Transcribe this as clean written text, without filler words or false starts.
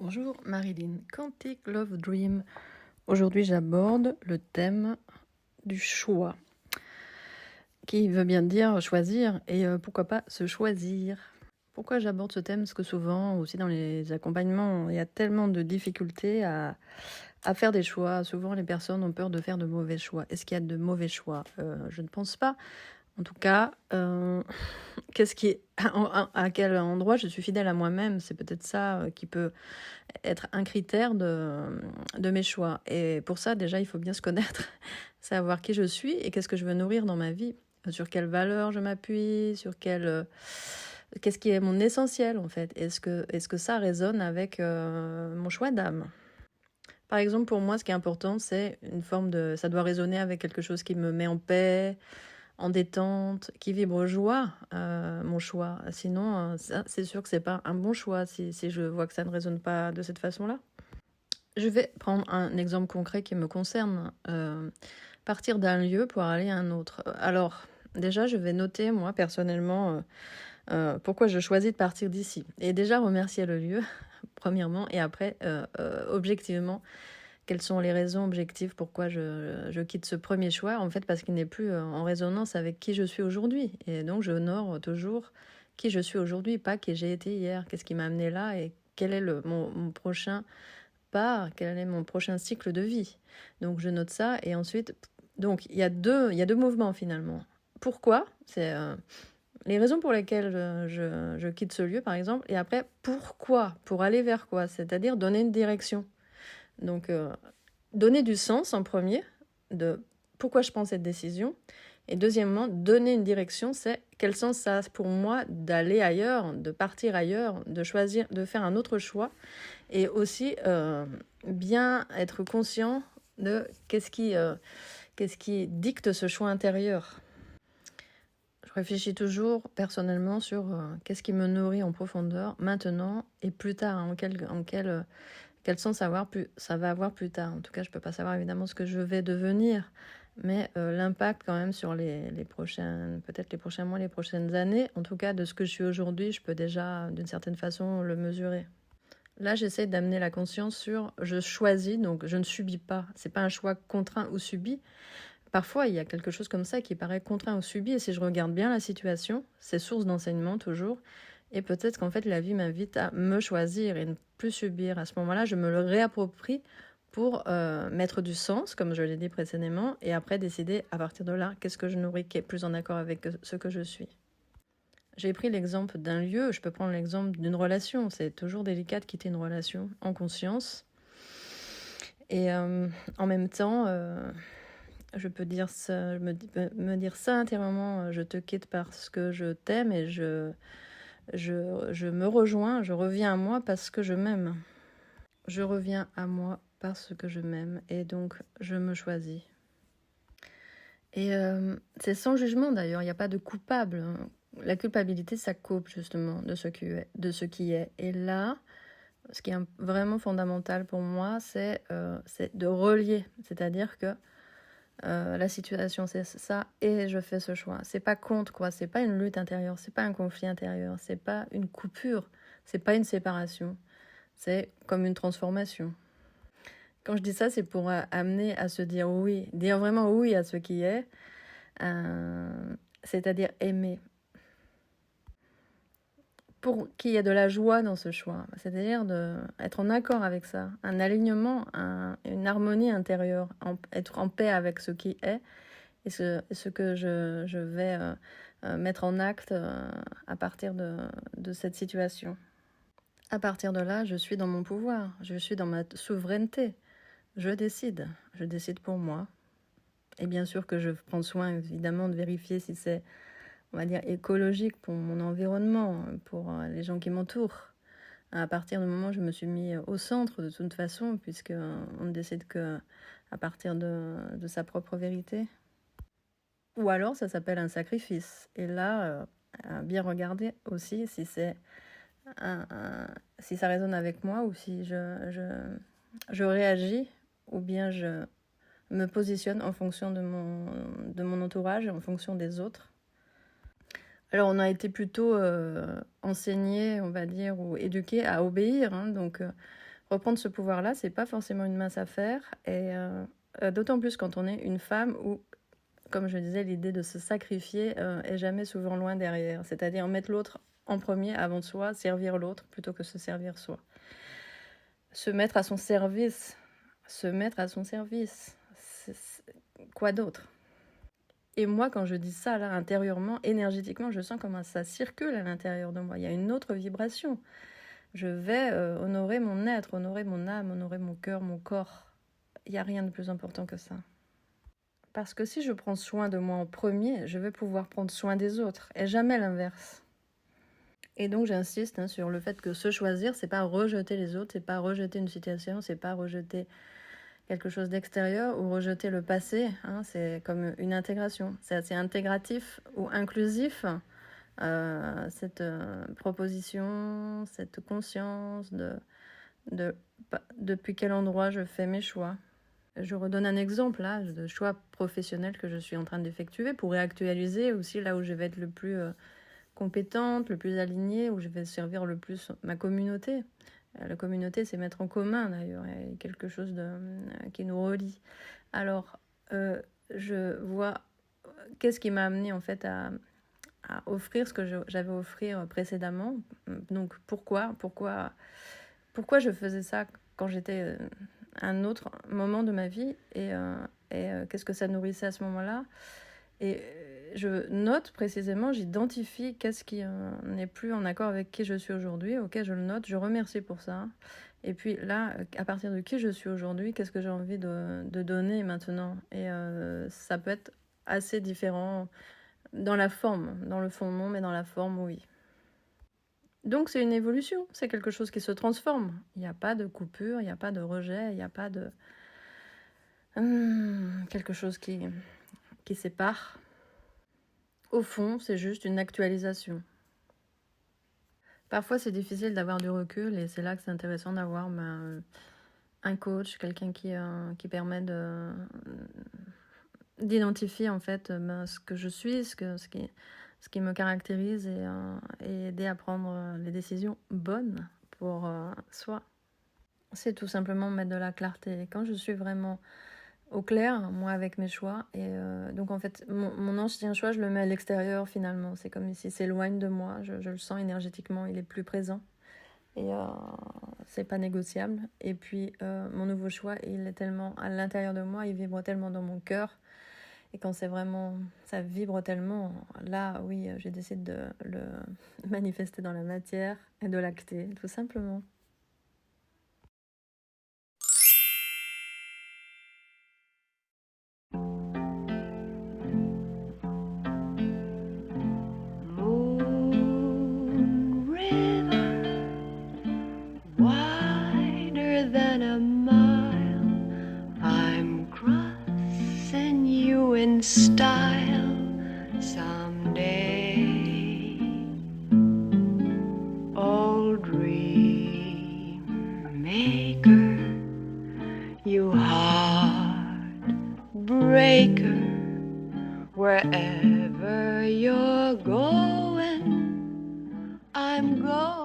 Bonjour Marilyn, Quantic Love Dream. Aujourd'hui j'aborde le thème du choix, qui veut bien dire choisir et pourquoi pas se choisir. Pourquoi j'aborde ce thème? Parce que souvent, aussi dans les accompagnements, il y a tellement de difficultés à faire des choix. Souvent les personnes ont peur de faire de mauvais choix. Est-ce qu'il y a de mauvais choix? Je ne pense pas. En tout cas, qu'est-ce qui est, à quel endroit je suis fidèle à moi-même? C'est peut-être ça qui peut être un critère de mes choix. Et pour ça, déjà, il faut bien se connaître, savoir qui je suis et qu'est-ce que je veux nourrir dans ma vie, sur quelles valeurs je m'appuie, sur qu'est-ce qui est mon essentiel en fait. Est-ce que ça résonne avec mon choix d'âme? Par exemple, pour moi, ce qui est important, c'est une forme de... Ça doit résonner avec quelque chose qui me met en paix, en détente, qui vibre joie, mon choix. Sinon, c'est sûr que c'est pas un bon choix si je vois que ça ne résonne pas de cette façon-là. Je vais prendre un exemple concret qui me concerne. Partir d'un lieu pour aller à un autre. Alors, déjà, je vais noter, moi, personnellement, pourquoi je choisis de partir d'ici. Et déjà, remercier le lieu, premièrement, et après, objectivement, quelles sont les raisons objectives pourquoi je quitte ce premier choix. En fait, parce qu'il n'est plus en résonance avec qui je suis aujourd'hui. Et donc, j'honore toujours qui je suis aujourd'hui, pas qui j'ai été hier. Qu'est-ce qui m'a amené là et quel est mon prochain pas, quel est mon prochain cycle de vie. Donc je note ça et ensuite, donc il y a deux mouvements finalement. Pourquoi? C'est les raisons pour lesquelles je quitte ce lieu par exemple, et après pourquoi? Pour aller vers quoi? C'est-à-dire donner une direction. Donc donner du sens en premier, de pourquoi je prends cette décision. Et deuxièmement, donner une direction, c'est quel sens ça a pour moi d'aller ailleurs, de partir ailleurs, de choisir, de faire un autre choix. Et aussi bien être conscient de qu'est-ce qui dicte ce choix intérieur. Je réfléchis toujours personnellement sur qu'est-ce qui me nourrit en profondeur maintenant et plus tard, quel sens ça va avoir plus tard. En tout cas, je ne peux pas savoir évidemment ce que je vais devenir, mais l'impact quand même sur peut-être les prochains mois, les prochaines années, en tout cas de ce que je suis aujourd'hui, je peux déjà d'une certaine façon le mesurer. Là, j'essaie d'amener la conscience sur je choisis, donc je ne subis pas. C'est pas un choix contraint ou subi. Parfois, il y a quelque chose comme ça qui paraît contraint ou subi, et si je regarde bien la situation, c'est source d'enseignement toujours. Et peut-être qu'en fait, la vie m'invite à me choisir et ne plus subir. À ce moment-là, je me le réapproprie pour mettre du sens, comme je l'ai dit précédemment, et après décider à partir de là, qu'est-ce que je nourris qui est plus en accord avec ce que je suis. J'ai pris l'exemple d'un lieu, je peux prendre l'exemple d'une relation. C'est toujours délicat de quitter une relation en conscience. Et en même temps, je peux dire ça, me dire ça intérieurement, je te quitte parce que je t'aime et je me rejoins, je reviens à moi parce que je m'aime. Je reviens à moi parce que je m'aime et donc je me choisis. Et c'est sans jugement d'ailleurs, il n'y a pas de coupable. La culpabilité, ça coupe justement de ce qui est. Et là, ce qui est vraiment fondamental pour moi, c'est de relier. C'est-à-dire que la situation, c'est ça, et je fais ce choix. C'est pas contre, quoi. C'est pas une lutte intérieure, c'est pas un conflit intérieur, c'est pas une coupure, c'est pas une séparation. C'est comme une transformation. Quand je dis ça, c'est pour amener à se dire oui, dire vraiment oui à ce qui est, c'est-à-dire aimer. Pour qu'il y ait de la joie dans ce choix, c'est-à-dire être en accord avec ça, un alignement, une harmonie intérieure, être en paix avec ce qui est et ce que je vais mettre en acte à partir de cette situation. À partir de là, je suis dans mon pouvoir, je suis dans ma souveraineté. Je décide pour moi. Et bien sûr que je prends soin, évidemment, de vérifier si c'est, on va dire, écologique pour mon environnement, pour les gens qui m'entourent. À partir du moment où je me suis mis au centre, de toute façon, puisqu'on ne décide que à partir de sa propre vérité. Ou alors, ça s'appelle un sacrifice. Et là, bien regarder aussi si si ça résonne avec moi ou si je réagis ou bien je me positionne en fonction de mon entourage et en fonction des autres. Alors on a été plutôt enseigné, on va dire, ou éduqué à obéir. Donc reprendre ce pouvoir-là, c'est pas forcément une mince affaire, et d'autant plus quand on est une femme où, comme je disais, l'idée de se sacrifier est jamais souvent loin derrière. C'est-à-dire mettre l'autre en premier avant de soi, servir l'autre plutôt que se servir soi. Se mettre à son service. Quoi d'autre? Et moi, quand je dis ça, là, intérieurement, énergétiquement, je sens comment ça circule à l'intérieur de moi. Il y a une autre vibration. Je vais honorer mon être, honorer mon âme, honorer mon cœur, mon corps. Il n'y a rien de plus important que ça. Parce que si je prends soin de moi en premier, je vais pouvoir prendre soin des autres, et jamais l'inverse. Et donc j'insiste sur le fait que se choisir, c'est pas rejeter les autres, c'est pas rejeter une situation, c'est pas rejeter quelque chose d'extérieur ou rejeter le passé, c'est comme une intégration. C'est assez intégratif ou inclusif, cette proposition, cette conscience de depuis quel endroit je fais mes choix. Je redonne un exemple là, de choix professionnels que je suis en train d'effectuer pour réactualiser aussi là où je vais être le plus compétente, le plus alignée, où je vais servir le plus ma communauté. La communauté, c'est mettre en commun d'ailleurs, et quelque chose qui nous relie. Alors, je vois qu'est-ce qui m'a amené en fait à offrir ce que j'avais à offrir précédemment. Donc pourquoi je faisais ça quand j'étais à un autre moment de ma vie, et qu'est-ce que ça nourrissait à ce moment-là. Et je note précisément, j'identifie qu'est-ce qui n'est plus en accord avec qui je suis aujourd'hui. Ok, je le note, je remercie pour ça. Et puis là, à partir de qui je suis aujourd'hui, qu'est-ce que j'ai envie de donner maintenant. Et ça peut être assez différent dans la forme, dans le fond non, mais dans la forme, oui. Donc c'est une évolution, c'est quelque chose qui se transforme. Il n'y a pas de coupure, il n'y a pas de rejet, il n'y a pas de... quelque chose qui sépare. Au fond, c'est juste une actualisation. Parfois, c'est difficile d'avoir du recul, et c'est là que c'est intéressant d'avoir un coach, quelqu'un qui permet d'identifier en fait ce que je suis, ce qui me caractérise, et aider à prendre les décisions bonnes pour soi. C'est tout simplement mettre de la clarté. Quand je suis vraiment au clair, moi, avec mes choix, et donc en fait, mon ancien choix, je le mets à l'extérieur finalement. C'est comme s'il s'éloigne de moi, je le sens énergétiquement, il est plus présent, et c'est pas négociable. Et puis mon nouveau choix, il est tellement à l'intérieur de moi, il vibre tellement dans mon cœur. Et quand c'est vraiment, ça vibre tellement, là, oui, j'ai décidé de le manifester dans la matière et de l'acter, tout simplement. Moon River, wider than a mile, I'm crossing you in style someday. Oh, dream maker, you heartbreaker, wherever you're going, I'm going.